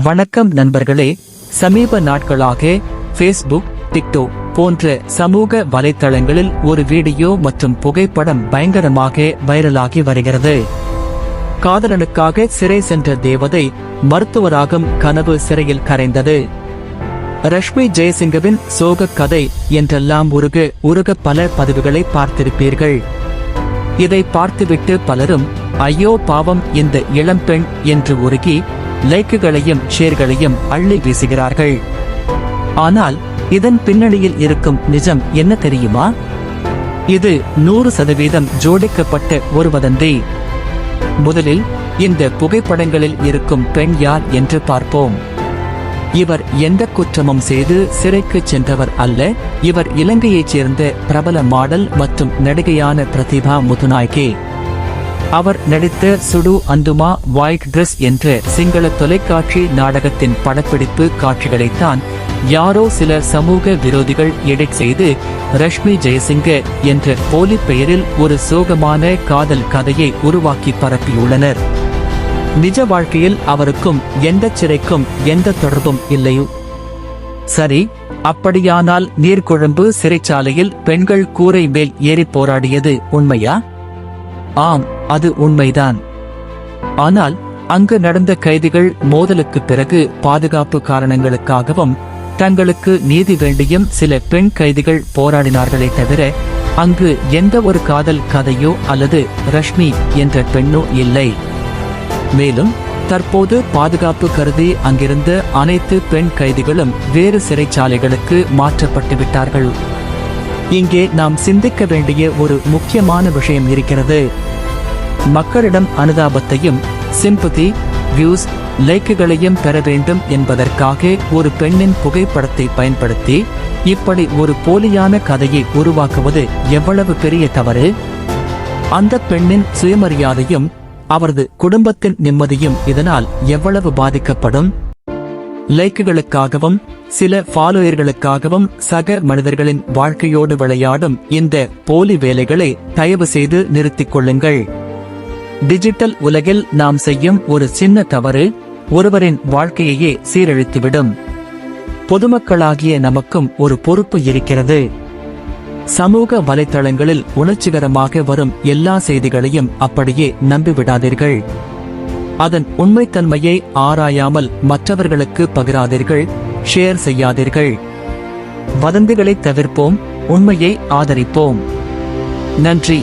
வணக்கம் நண்பர்களே. சமீப நாட்களாக ஃபேஸ்புக், டிக்டாக் போன்ற சமூக வலைத்தளங்களில் ஒரு வீடியோ மற்றும் புகைப்படம் பயங்கரமாக வைரலாகி வருகிறது. காதலனுக்காக சிறை சென்ற தேவதை, மருத்துவராகும் கனவு சிறையில் கரைந்தது. ரஷ்மி ஜெயசிங்கவின் சோக கதை என்றெல்லாம் உருக பல பதிவுகளை பார்த்திருப்பீர்கள். இதை பார்த்துவிட்டு பலரும் ஐயோ பாவம் இந்த இளம்பெண் என்று உருகி லைக்குகளையும் ஷேர்களையும் அள்ளி வீசுகிறார்கள். ஆனால் இதன் பின்னணியில் இருக்கும் நிஜம் என்ன தெரியுமா? இது 100% ஜோடிக்கப்பட்ட ஒரு வதந்தி. முதலில் இந்த புகைப்படங்களில் இருக்கும் பெண் யார் என்று பார்ப்போம். இவர் எந்த குற்றமும் செய்து சிறைக்கு சென்றவர் அல்ல. இவர் இலங்கையைச் சேர்ந்த பிரபல மாடல் மற்றும் நடிகையான பிரதிபா முத்துநாயகி. அவர் நடித்த சுடு அந்துமா ஒயிட் டிரெஸ் என்ற சிங்கள தொலைக்காட்சி நாடகத்தின் படப்பிடிப்பு காட்சிகளைத்தான் யாரோ சில சமூக விரோதிகள் எடிட் செய்து ரஷ்மி ஜெயசிங்க என்ற போலி பெயரில் ஒரு சோகமான காதல் கதையை உருவாக்கி பரப்பியுள்ளனர். நிஜ வாழ்க்கையில் அவருக்கும் எந்த சிறைக்கும் எந்த தொடர்பும் இல்லையோ? சரி, அப்படியானால் நீர்கொழும்பு சிறைச்சாலையில் பெண்கள் கூரை மேல் ஏறி போராடியது உண்மையா? ஆம், அது உண்மைதான். ஆனால் அங்கு நடந்த கைதிகள் மோதலுக்கு பிறகு பாதுகாப்பு காரணங்களுக்காகவும் தங்களுக்கு நீதி வேண்டியும் சில பெண் கைதிகள் போராடினார்களே தவிர அங்கு எந்த ஒரு காதல் கதையோ அல்லது ரஷ்மி என்ற பெண்ணோ இல்லை. மேலும் தற்போது பாதுகாப்பு கருதி அங்கிருந்த அனைத்து பெண் கைதிகளும் வேறு சிறைச்சாலைகளுக்கு மாற்றப்பட்டு விட்டார்கள். இங்கே நாம் சிந்திக்க வேண்டிய ஒரு முக்கியமான விஷயம் இருக்கிறது. மக்களிடம் அனுதாபத்தையும் சிம்பதி, வியூஸ், லைக்குகளையும் பெற வேண்டும் என்பதற்காக ஒரு பெண்ணின் புகைப்படத்தை பயன்படுத்தி இப்படி ஒரு போலியான கதையை உருவாக்குவது எவ்வளவு பெரிய தவறு! அந்த பெண்ணின் சுயமரியாதையும் அவரது குடும்பத்தின் நிம்மதியும் இதனால் எவ்வளவு பாதிக்கப்படும்! லைக்குகளுக்காகவும் சில ஃபாலோயர்களுக்காகவும் சக மனிதர்களின் வாழ்க்கையோடு விளையாடும் இந்த போலி வேலைகளை தயவு செய்து நிறுத்திக் கொள்ளுங்கள். டிஜிட்டல் உலகில் நாம் செய்யும் ஒரு சின்ன தவறு ஒருவரின் வாழ்க்கையையே சீரழித்துவிடும். பொதுமக்களாகிய நமக்கும் ஒரு பொறுப்பு இருக்கிறது. சமூக வலைத்தளங்களில் உணர்ச்சிகரமாக வரும் எல்லா செய்திகளையும் அப்படியே நம்பிவிடாதீர்கள். அதன் உண்மைத்தன்மையை ஆராயாமல் மற்றவர்களுக்கு பகிராதீர்கள், ஷேர் செய்யாதீர்கள். வதந்திகளை தவிர்ப்போம், உண்மையை ஆதரிப்போம். நன்றி.